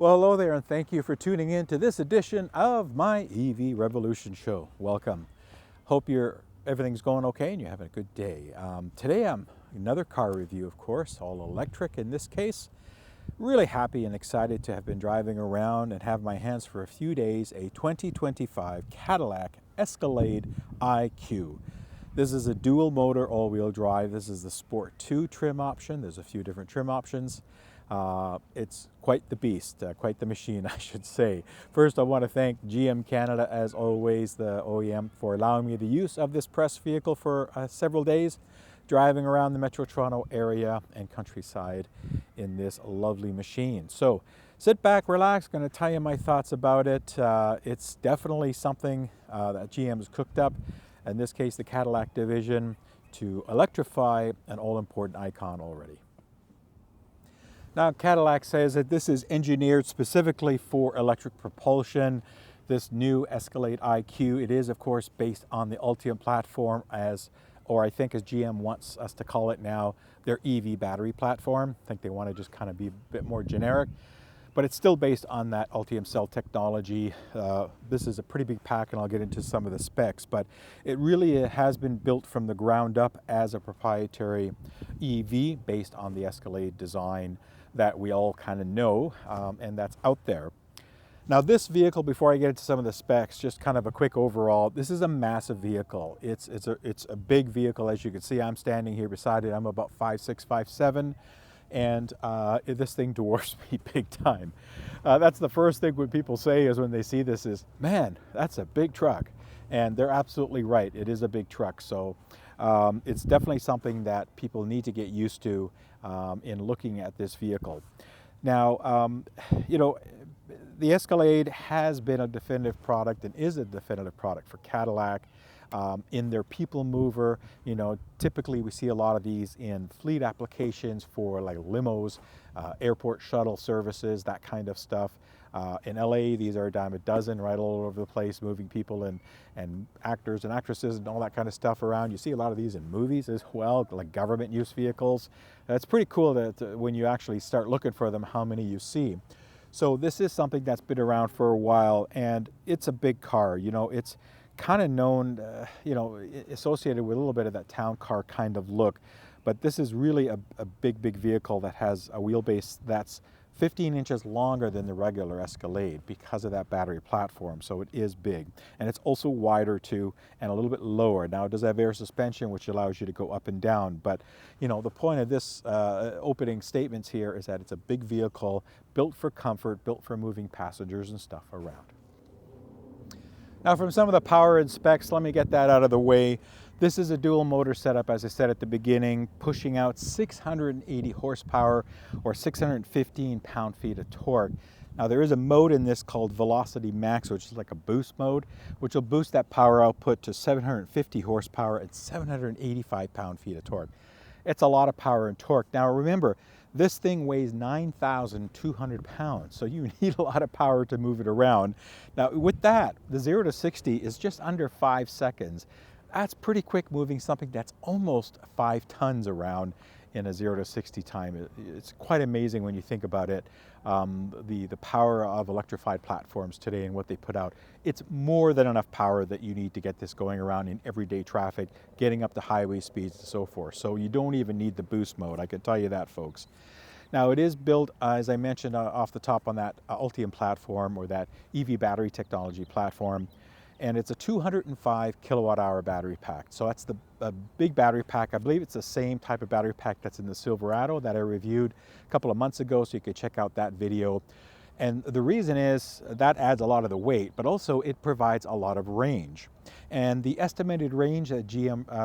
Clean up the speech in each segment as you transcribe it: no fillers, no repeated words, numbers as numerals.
Well, hello there, and thank you for tuning in to this edition of my EV Revolution show. Welcome. Hope everything's going okay and you're having a good day. Today I'm another car review, of course, all electric in this case. Really happy and excited to have been driving around and have my hands for a few days a 2025 Cadillac Escalade IQ. This is a dual motor all-wheel drive. This is the Sport 2 trim option. There's a few different trim options. It's quite the beast, quite the machine, I should say. First, I want to thank GM Canada, as always, the OEM, for allowing me the use of this press vehicle for several days, driving around the Metro Toronto area and countryside in this lovely machine. So sit back, relax, going to tell you my thoughts about it. It's definitely something that GM has cooked up, in this case the Cadillac division, to electrify an all-important icon already. Now, Cadillac says that this is engineered specifically for electric propulsion. This new Escalade IQ, it is of course based on the Ultium platform, or I think as GM wants us to call it now, their EV battery platform. I think they want to just kind of be a bit more generic, but it's still based on that Ultium cell technology. This is a pretty big pack, and I'll get into some of the specs, but it really has been built from the ground up as a proprietary EV based on the Escalade design that we all kind of know, and that's out there. Now, this vehicle, before I get into some of the specs, just kind of a quick overall, this is a massive vehicle. It's a big vehicle. As you can see, I'm standing here beside it. I'm about 5'6", 5'7", and this thing dwarfs me big time. That's the first thing when people say is when they see this is, man, that's a big truck. And they're absolutely right. It is a big truck. So it's definitely something that people need to get used to in looking at this vehicle. Now, you know, the Escalade has been a definitive product and is a definitive product for Cadillac in their people mover. You know, typically we see a lot of these in fleet applications for like limos, airport shuttle services, that kind of stuff. In LA, these are a dime a dozen, right, all over the place, moving people and actors and actresses and all that kind of stuff around. You see a lot of these in movies as well, like government use vehicles. It's pretty cool that when you actually start looking for them, how many you see. So this is something that's been around for a while, and it's a big car. You know, it's kind of known, you know, associated with a little bit of that town car kind of look. But this is really a big vehicle that has a wheelbase that's 15 inches longer than the regular Escalade because of that battery platform. So it is big, and it's also wider too, and a little bit lower. Now, it does have air suspension, which allows you to go up and down, but you know, the point of this opening statements here is that it's a big vehicle built for comfort, built for moving passengers and stuff around. Now, from some of the power and specs, let me get that out of the way. This is a dual motor setup, as I said at the beginning, pushing out 680 horsepower or 615 pound-feet of torque. Now, there is a mode in this called Velocity Max, which is like a boost mode, which will boost that power output to 750 horsepower and 785 pound-feet of torque. It's a lot of power and torque. Now, remember, this thing weighs 9,200 pounds, so you need a lot of power to move it around. Now, with that, the 0 to 60 is just under 5 seconds. That's pretty quick moving something that's almost 5 tons around in a 0 to 60 time. It's quite amazing when you think about it. The power of electrified platforms today and what they put out, it's more than enough power that you need to get this going around in everyday traffic, getting up to highway speeds and so forth. So you don't even need the boost mode, I can tell you that, folks. Now, it is built, as I mentioned off the top, on that Ultium platform, or that EV battery technology platform. And it's a 205 kilowatt hour battery pack. So that's the big battery pack. I believe it's the same type of battery pack that's in the Silverado that I reviewed a couple of months ago, so you could check out that video. And the reason is that adds a lot of the weight, but also it provides a lot of range. And the estimated range that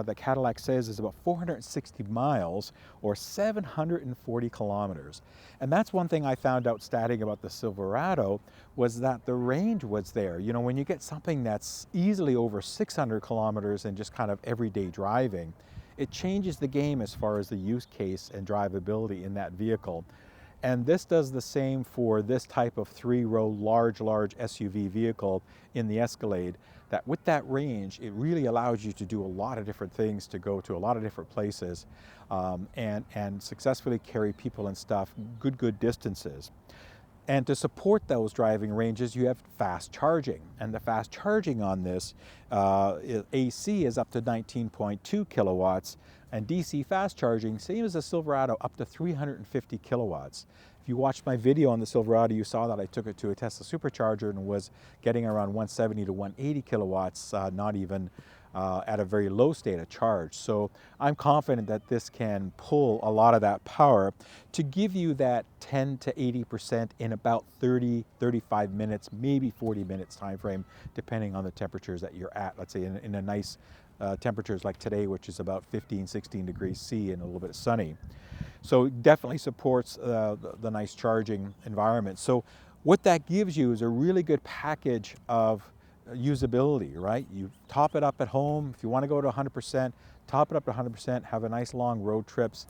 that Cadillac says is about 460 miles or 740 kilometers. And that's one thing I found outstanding about the Silverado, was that the range was there. You know, when you get something that's easily over 600 kilometers in just kind of everyday driving, it changes the game as far as the use case and drivability in that vehicle. And this does the same for this type of 3-row large SUV vehicle in the Escalade, that with that range, it really allows you to do a lot of different things, to go to a lot of different places and successfully carry people and stuff good distances. And to support those driving ranges, you have fast charging. And the fast charging on this, AC is up to 19.2 kilowatts, and DC fast charging, same as the Silverado, up to 350 kilowatts. If you watched my video on the Silverado, you saw that I took it to a Tesla supercharger and was getting around 170 to 180 kilowatts, not even at a very low state of charge. So I'm confident that this can pull a lot of that power to give you that 10 to 80% in about 30, 35 minutes, maybe 40 minutes time frame, depending on the temperatures that you're at. Let's say in a nice temperatures like today, which is about 15, 16 degrees C and a little bit sunny. So it definitely supports the nice charging environment. So what that gives you is a really good package of usability, right? You top it up at home. If you want to go to 100%, top it up to 100%, have a nice long road trips.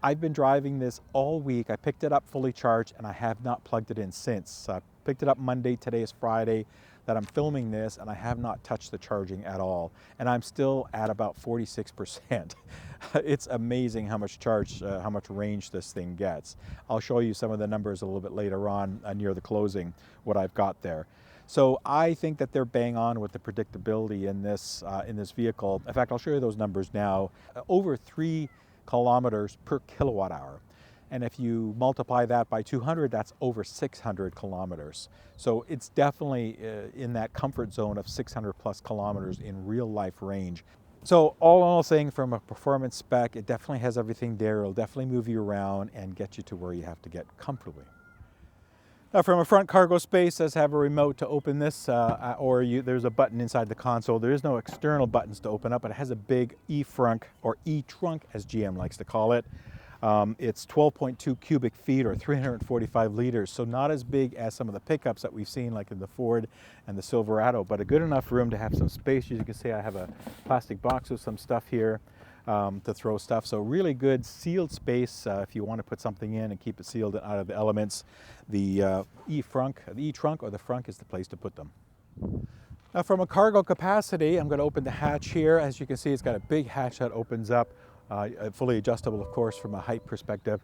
I've been driving this all week. I picked it up fully charged and I have not plugged it in since. I picked it up Monday, today is Friday that I'm filming this, and I have not touched the charging at all. And I'm still at about 46%. It's amazing how much how much range this thing gets. I'll show you some of the numbers a little bit later on near the closing, what I've got there. So I think that they're bang on with the predictability in this vehicle. In fact, I'll show you those numbers now. Over 3 kilometers per kilowatt hour. And if you multiply that by 200, that's over 600 kilometers. So it's definitely in that comfort zone of 600 plus kilometers in real life range. So all in all, saying from a performance spec, it definitely has everything there. It'll definitely move you around and get you to where you have to get comfortably. Now from a front cargo space, it does have a remote to open this, there's a button inside the console. There is no external buttons to open up, but it has a big E-frunk, or E-trunk as GM likes to call it. It's 12.2 cubic feet or 345 liters, so not as big as some of the pickups that we've seen like in the Ford and the Silverado, but a good enough room to have some space. As you can see, I have a plastic box with some stuff here to throw stuff. So really good sealed space if you want to put something in and keep it sealed out of the elements. The E-trunk or the frunk is the place to put them. Now from a cargo capacity, I'm going to open the hatch here. As you can see, it's got a big hatch that opens up. Fully adjustable, of course, from a height perspective.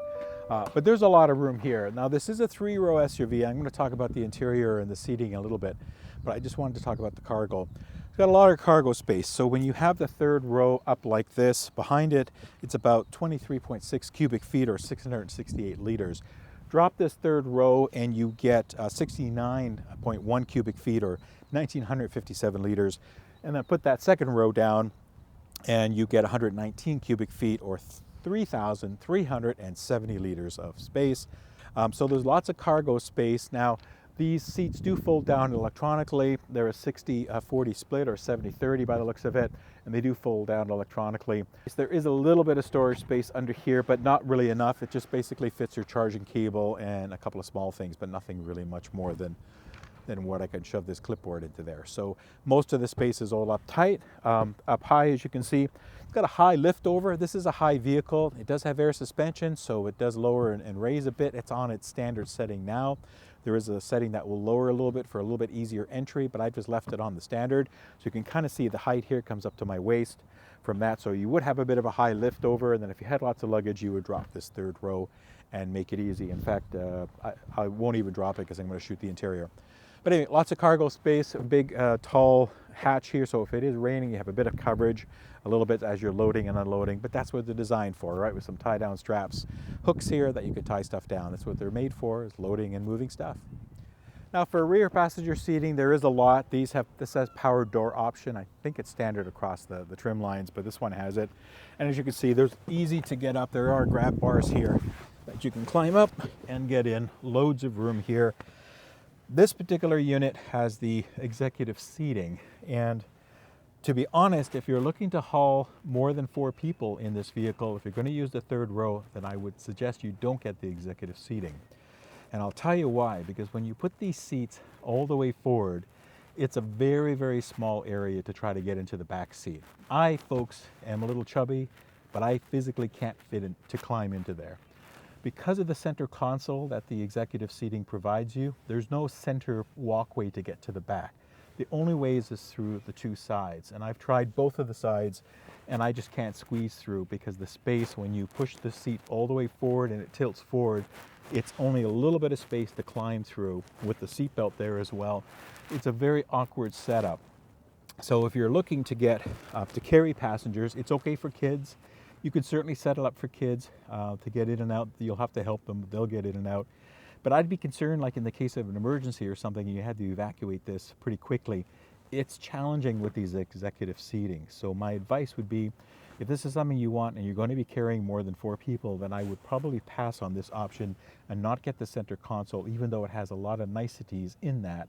But there's a lot of room here. Now, this is a 3-row SUV. I'm going to talk about the interior and the seating a little bit, but I just wanted to talk about the cargo. It's got a lot of cargo space. So when you have the third row up like this, behind it, it's about 23.6 cubic feet or 668 liters. Drop this third row and you get 69.1 cubic feet or 1,957 liters. And then put that second row down, and you get 119 cubic feet or 3,370 liters of space. So there's lots of cargo space. Now, these seats do fold down electronically. They're a 60-40 split or 70-30 by the looks of it, and they do fold down electronically. There is a little bit of storage space under here, but not really enough. It just basically fits your charging cable and a couple of small things, but nothing really much more than what I can shove this clipboard into there. So most of the space is all up tight. Up high, as you can see, it's got a high lift over. This is a high vehicle. It does have air suspension, so it does lower and raise a bit. It's on its standard setting now. There is a setting that will lower a little bit for a little bit easier entry, but I've just left it on the standard. So you can kind of see the height here comes up to my waist from that. So you would have a bit of a high lift over, and then if you had lots of luggage, you would drop this third row and make it easy. In fact, I won't even drop it because I'm going to shoot the interior. But anyway, lots of cargo space, a big tall hatch here, so if it is raining, you have a bit of coverage, a little bit as you're loading and unloading, but that's what they're designed for, right? With some tie-down straps, hooks here that you could tie stuff down. That's what they're made for, is loading and moving stuff. Now for rear passenger seating, there is a lot. This has power door option. I think it's standard across the trim lines, but this one has it. And as you can see, there's easy to get up. There are grab bars here that you can climb up and get in. Loads of room here. This particular unit has the executive seating, and to be honest, if you're looking to haul more than 4 people in this vehicle, if you're going to use the third row, then I would suggest you don't get the executive seating. And I'll tell you why, because when you put these seats all the way forward, it's a very, very small area to try to get into the back seat. I, folks, am a little chubby, but I physically can't fit in to climb into there. Because of the center console that the executive seating provides you, there's no center walkway to get to the back. The only ways is through the two sides, and I've tried both of the sides and I just can't squeeze through because the space, when you push the seat all the way forward and it tilts forward, it's only a little bit of space to climb through with the seatbelt there as well. It's a very awkward setup. So if you're looking to get to carry passengers, it's okay for kids. You could certainly set it up for kids to get in and out. You'll have to help them, they'll get in and out. But I'd be concerned, like in the case of an emergency or something, you had to evacuate this pretty quickly. It's challenging with these executive seating. So my advice would be, if this is something you want and you're going to be carrying more than 4 people, then I would probably pass on this option and not get the center console, even though it has a lot of niceties in that.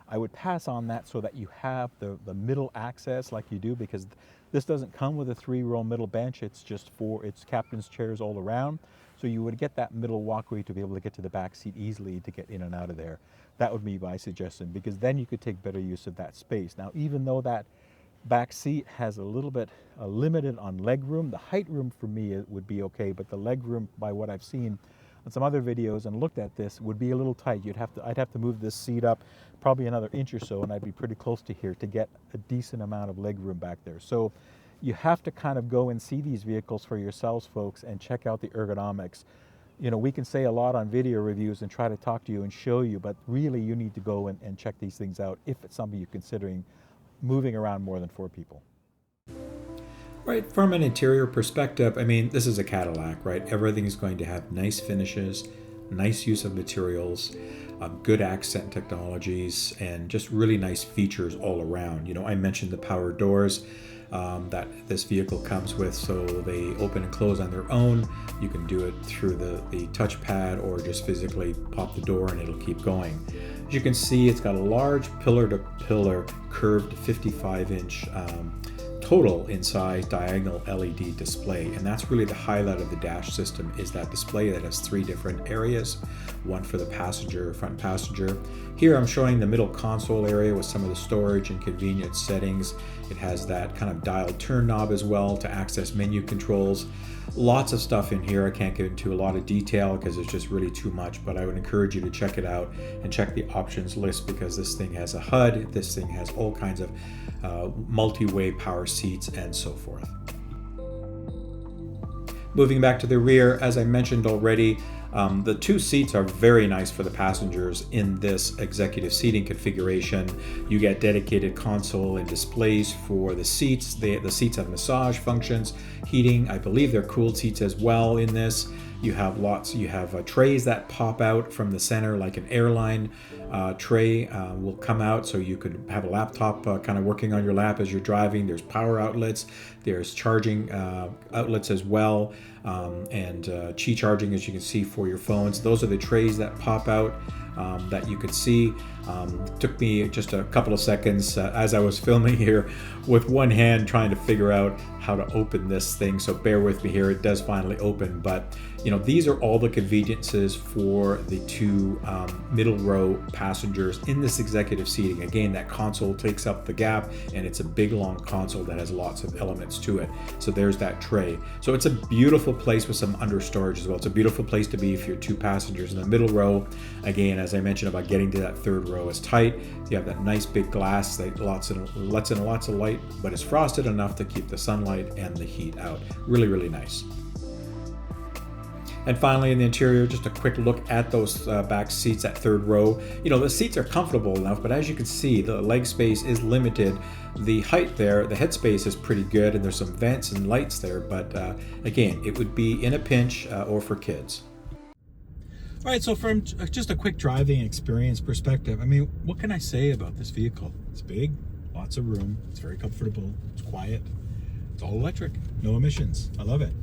I would pass on that so that you have the middle access like you do, because this doesn't come with a 3-row middle bench. It's just it's captain's chairs all around. So you would get that middle walkway to be able to get to the back seat easily to get in and out of there. That would be my suggestion, because then you could take better use of that space. Now, even though that back seat has a little bit limited on leg room, the height room for me would be okay, but the leg room, by what I've seen on some other videos and looked at this, would be a little tight. I'd have to move this seat up probably another inch or so, and I'd be pretty close to here to get a decent amount of leg room back there. So you have to kind of go and see these vehicles for yourselves, folks, and check out the ergonomics. You know, we can say a lot on video reviews and try to talk to you and show you, but really you need to go and check these things out if it's something you're considering moving around more than 4 people. Right, from an interior perspective, I mean, this is a Cadillac, right? Everything's going to have nice finishes, nice use of materials, good accent technologies, and just really nice features all around. You know, I mentioned the power doors that this vehicle comes with, so they open and close on their own. You can do it through the touchpad or just physically pop the door and it'll keep going. As you can see, it's got a large pillar-to-pillar curved 55-inch total in size diagonal LED display, and that's really the highlight of the dash system, is that display that has 3 different areas, one for the passenger, front passenger. Here I'm showing the middle console area with some of the storage and convenience settings. It has that kind of dial turn knob as well to access menu controls. Lots of stuff in here. I can't get into a lot of detail because it's just really too much, but I would encourage you to check it out and check the options list, because this thing has a HUD, this thing has all kinds of multi-way power seats and so forth. Moving back to the rear, as I mentioned already, the 2 seats are very nice for the passengers in this executive seating configuration. You get dedicated console and displays for the seats. The seats have massage functions, heating. I believe they're cooled seats as well in this. You have trays that pop out from the center, like an airline tray will come out, so you could have a laptop kind of working on your lap as you're driving. There's power outlets, there's charging outlets as well, and Qi charging, as you can see, for your phones. Those are the trays that pop out that you could see. Took me just a couple of seconds as I was filming here with one hand trying to figure out how to open this thing, so bear with me here. It does finally open, but you know, these are all the conveniences for the 2 middle row passengers in this executive seating. Again, that console takes up the gap, and it's a big long console that has lots of elements to it. So there's that tray. So it's a beautiful place with some under storage as well. It's a beautiful place to be if you're 2 passengers in the middle row. Again, as I mentioned about getting to that 3rd row is tight. You have that nice big glass that lets in lots of light, but it's frosted enough to keep the sunlight and the heat out. Really, really nice. And finally, in the interior, just a quick look at those back seats at 3rd row. You know, the seats are comfortable enough, but as you can see, the leg space is limited. The height there, the head space is pretty good, and there's some vents and lights there, but again, it would be in a pinch or for kids. All right, so from just a quick driving experience perspective, I mean, what can I say about this vehicle? It's big, lots of room, it's very comfortable, it's quiet, it's all electric, no emissions. I love it.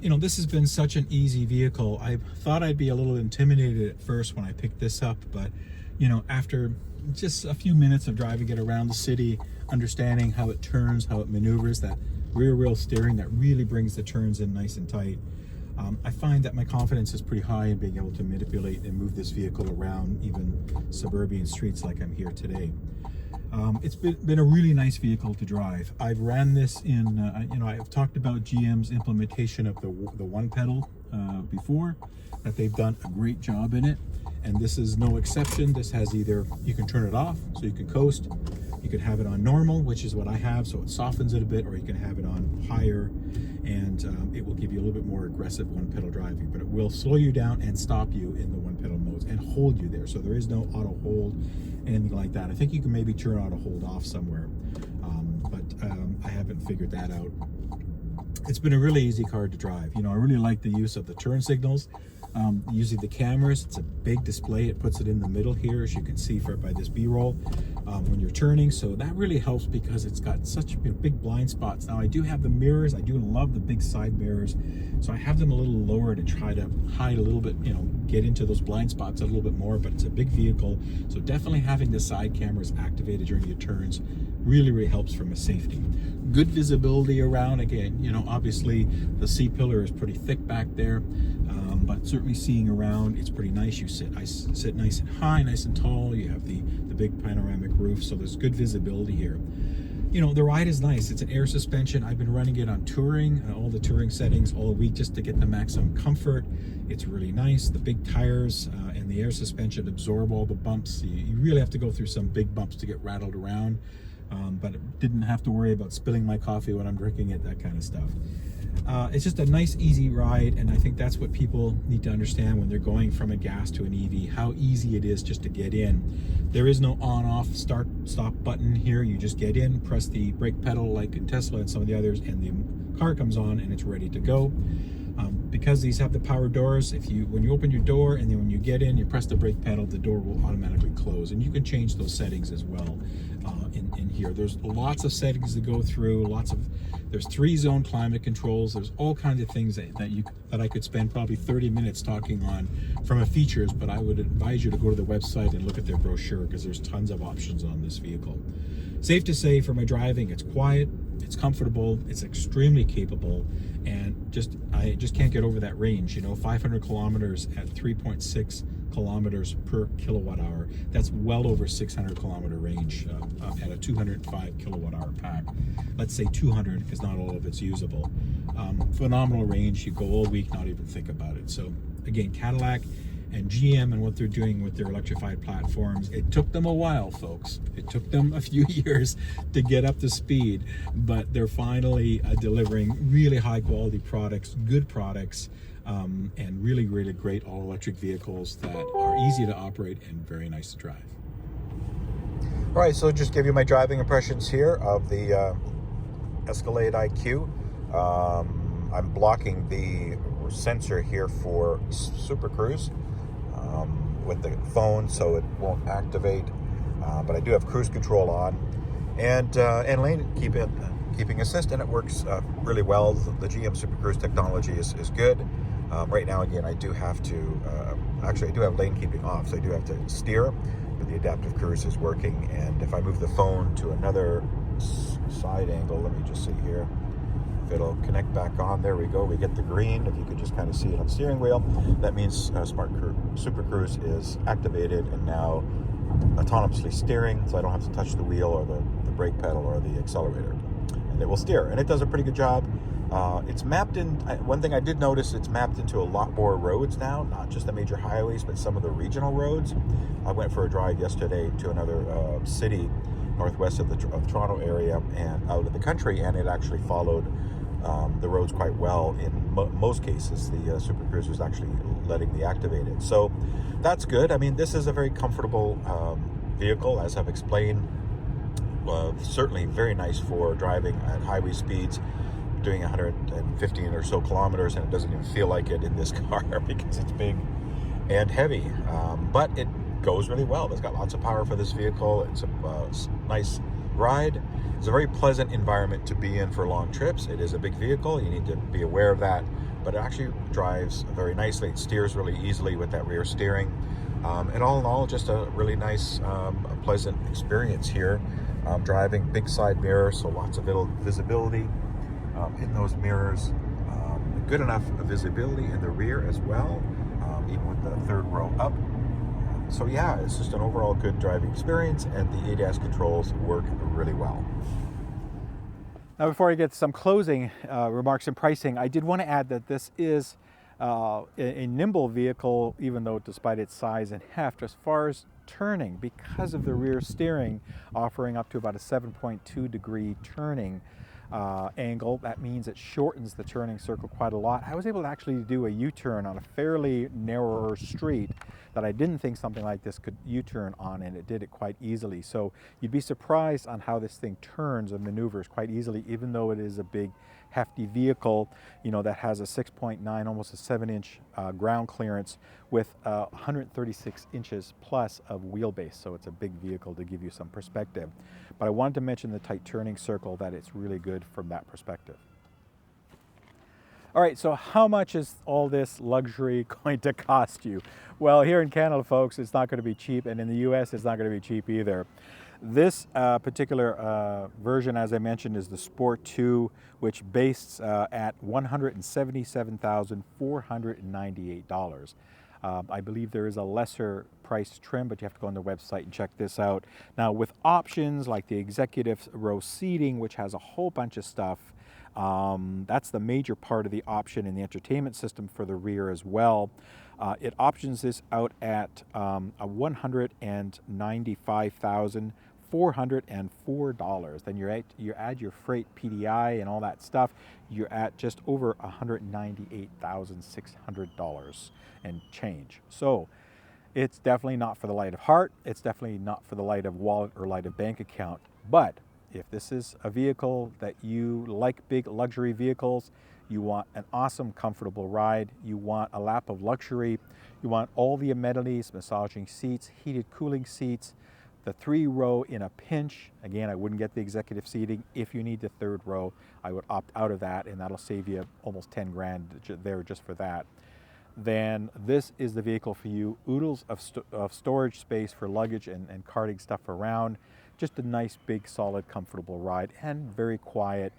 You know, this has been such an easy vehicle. I thought I'd be a little intimidated at first when I picked this up, but you know, after just a few minutes of driving it around the city, understanding how it turns, how it maneuvers, that rear wheel steering that really brings the turns in nice and tight, I find that my confidence is pretty high in being able to manipulate and move this vehicle around even suburban streets like I'm here today. It's been a really nice vehicle to drive. I've ran this in, you know, I've talked about GM's implementation of the one pedal before, that they've done a great job in it. and this is no exception. This has either, you can turn it off so you can coast, you could have it on normal, which is what I have, so it softens it a bit, or you can have it on higher, and it will give you a little bit more aggressive one pedal driving, but it will slow you down and stop you in the one pedal modes and hold you there. So there is no auto hold, anything like that. I think you can maybe turn auto hold off somewhere, but I haven't figured that out. It's been a really easy car to drive. You know, I really like the use of the turn signals. Using the cameras, it's a big display. It puts it in the middle here, as you can see by this B-roll when you're turning. So that really helps because it's got such big blind spots. Now I do have the mirrors. I do love the big side mirrors. So I have them a little lower to try to hide a little bit, you know, get into those blind spots a little bit more, but it's a big vehicle. So definitely having the side cameras activated during your turns really helps from a safety. Good visibility around. Again, you know, obviously the C-pillar is pretty thick back there, but certainly seeing around, it's pretty nice. You sit nice and high, nice and tall. You have the big panoramic roof, so there's good visibility here. You know, the ride is nice. It's an air suspension. I've been running it on touring, all the touring settings all week just to get the maximum comfort. It's really nice. The big tires and the air suspension absorb all the bumps. You really have to go through some big bumps to get rattled around. But didn't have to worry about spilling my coffee when I'm drinking it, that kind of stuff. It's just a nice, easy ride, and I think that's what people need to understand when they're going from a gas to an EV, how easy it is just to get in. There is no on-off, start-stop button here. You just get in, press the brake pedal like in Tesla and some of the others, and the car comes on and it's ready to go. Because these have the power doors, when you open your door and then when you get in, you press the brake pedal, the door will automatically close, and you can change those settings as well in here. There's lots of settings to go through. There's 3-zone climate controls. There's all kinds of things that I could spend probably 30 minutes talking on from a features, but I would advise you to go to the website and look at their brochure because there's tons of options on this vehicle. Safe to say for my driving, it's quiet, it's comfortable, it's extremely capable, and I just can't get over that range. You know, 500 kilometers at 3.6 kilometers per kilowatt hour. That's well over 600 kilometer range at a 205 kilowatt hour pack. Let's say 200 because not all of it's usable. Phenomenal range. You go all week, not even think about it. So again, Cadillac and GM and what they're doing with their electrified platforms, it took them a while, folks. It took them a few years to get up to speed, but they're finally delivering really high quality products, good products, and really great all-electric vehicles that are easy to operate and very nice to drive. All right, so just give you my driving impressions here of the Escalade IQ. I'm blocking the sensor here for Super Cruise with the phone, so it won't activate. But I do have cruise control on, and lane keeping assist, and it works really well. The GM Super Cruise technology is good. Right now, again, I do have to actually I do have lane keeping off, so I do have to steer, but the adaptive cruise is working. And if I move the phone to another side angle, let me just see here. It'll connect back on. There we go. We get the green. If you could just kind of see it on the steering wheel, that means Super Cruise is activated and now autonomously steering, so I don't have to touch the wheel or the brake pedal or the accelerator, and it will steer, and it does a pretty good job. It's mapped in. One thing I did notice, it's mapped into a lot more roads now, not just the major highways, but some of the regional roads. I went for a drive yesterday to another city northwest of the Toronto area and out of the country, and it actually followed the roads quite well. In most cases, the Super Cruise was actually letting me activate it, so that's good. I mean, this is a very comfortable vehicle, as I've explained. Certainly very nice for driving at highway speeds, doing 115 or so kilometers, and it doesn't even feel like it in this car because it's big and heavy, but it goes really well. It's got lots of power for this vehicle. It's a nice ride. It's a very pleasant environment to be in for long trips. It is a big vehicle. You need to be aware of that, but it actually drives very nicely. It steers really easily with that rear steering. And all in all, just a really nice, pleasant experience here. Driving big side mirrors, so lots of visibility in those mirrors. Good enough visibility in the rear as well, even with the third row up. So yeah, it's just an overall good driving experience, and the ADAS controls work really well. Now, before I get to some closing remarks and pricing, I did want to add that this is a nimble vehicle, even though despite its size and heft, as far as turning, because of the rear steering, offering up to about a 7.2 degree turning angle. That means it shortens the turning circle quite a lot. I was able to actually do a U-turn on a fairly narrower street that I didn't think something like this could U-turn on, and it did it quite easily. So you'd be surprised on how this thing turns and maneuvers quite easily, even though it is a big hefty vehicle, you know, that has a 6.9, almost a 7-inch ground clearance with 136 inches plus of wheelbase. So it's a big vehicle, to give you some perspective. But I wanted to mention the tight turning circle, that it's really good from that perspective. All right, so how much is all this luxury going to cost you? Well, here in Canada, folks, it's not going to be cheap, and in the US, it's not going to be cheap either. This particular version, as I mentioned, is the Sport 2, which based at $177,498. I believe there is a lesser price trim, but you have to go on the website and check this out. Now, with options like the executive row seating, which has a whole bunch of stuff, that's the major part of the option in the entertainment system for the rear as well. It options this out at a $195,404. Then you add your freight PDI and all that stuff, you're at just over $198,600 and change. So it's definitely not for the light of heart. It's definitely not for the light of wallet or light of bank account. But if this is a vehicle that you like, big luxury vehicles, you want an awesome, comfortable ride, you want a lap of luxury, you want all the amenities, massaging seats, heated cooling seats, the 3-row in a pinch. Again, I wouldn't get the executive seating. If you need the 3rd row, I would opt out of that, and that'll save you almost 10 grand there just for that. Then this is the vehicle for you. Oodles of storage space for luggage and carting stuff around. Just a nice, big, solid, comfortable ride, and very quiet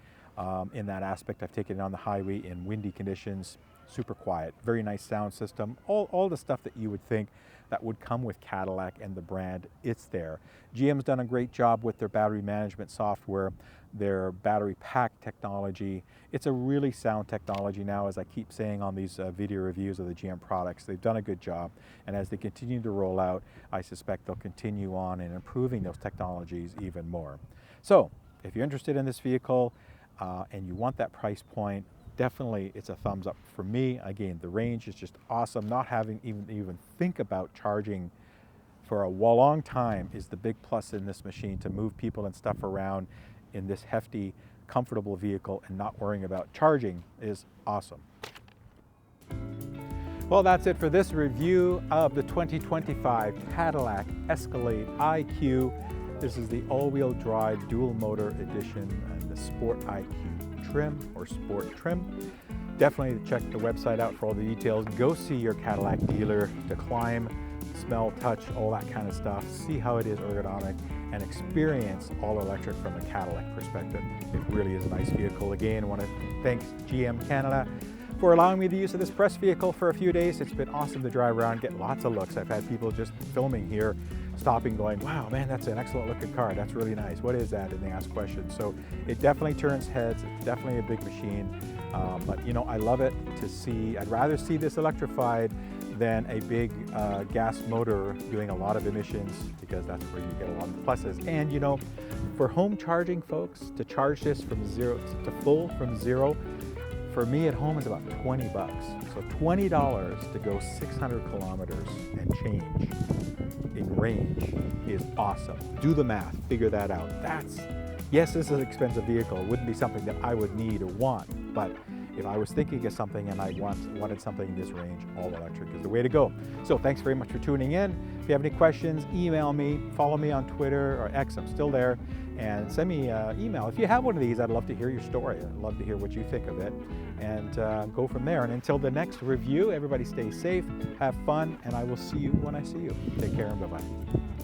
in that aspect. I've taken it on the highway in windy conditions, super quiet, very nice sound system, all the stuff that you would think that would come with Cadillac and the brand, it's there. GM's done a great job with their battery management software, their battery pack technology. It's a really sound technology now, as I keep saying on these video reviews of the GM products. They've done a good job, and as they continue to roll out, I suspect they'll continue on and improving those technologies even more. So if you're interested in this vehicle and you want that price point, definitely it's a thumbs up for me. Again, the range is just awesome. Not having even think about charging for a long time is the big plus in this machine, to move people and stuff around in this hefty, comfortable vehicle and not worrying about charging is awesome. Well, that's it for this review of the 2025 Cadillac Escalade IQ. This is the all-wheel drive dual motor edition and the Sport IQ trim or Sport trim. Definitely check the website out for all the details. Go see your Cadillac dealer to climb, smell, touch, all that kind of stuff. See how it is ergonomic and experience all electric from a Cadillac perspective. It really is a nice vehicle. Again, I want to thank GM Canada for allowing me the use of this press vehicle for a few days. It's been awesome to drive around, get lots of looks. I've had people just filming here, stopping, going, wow, man, that's an excellent looking car. That's really nice. What is that? And they ask questions. So it definitely turns heads. It's definitely a big machine. But you know, I love it to see. I'd rather see this electrified than a big gas motor doing a lot of emissions, because that's where you get a lot of pluses. And you know, for home charging, folks, to charge this from zero to full from zero, for me at home is about 20 bucks. So $20 to go 600 kilometers and change in range is awesome. Do the math, figure that out. Yes, this is an expensive vehicle. It wouldn't be something that I would need or want, but if I was thinking of something and I wanted something in this range, all electric is the way to go. So thanks very much for tuning in. If you have any questions, email me, follow me on Twitter or X, I'm still there, and send me an email. If you have one of these, I'd love to hear your story. I'd love to hear what you think of it, and go from there. And until the next review, everybody stay safe, have fun, and I will see you when I see you. Take care and bye-bye.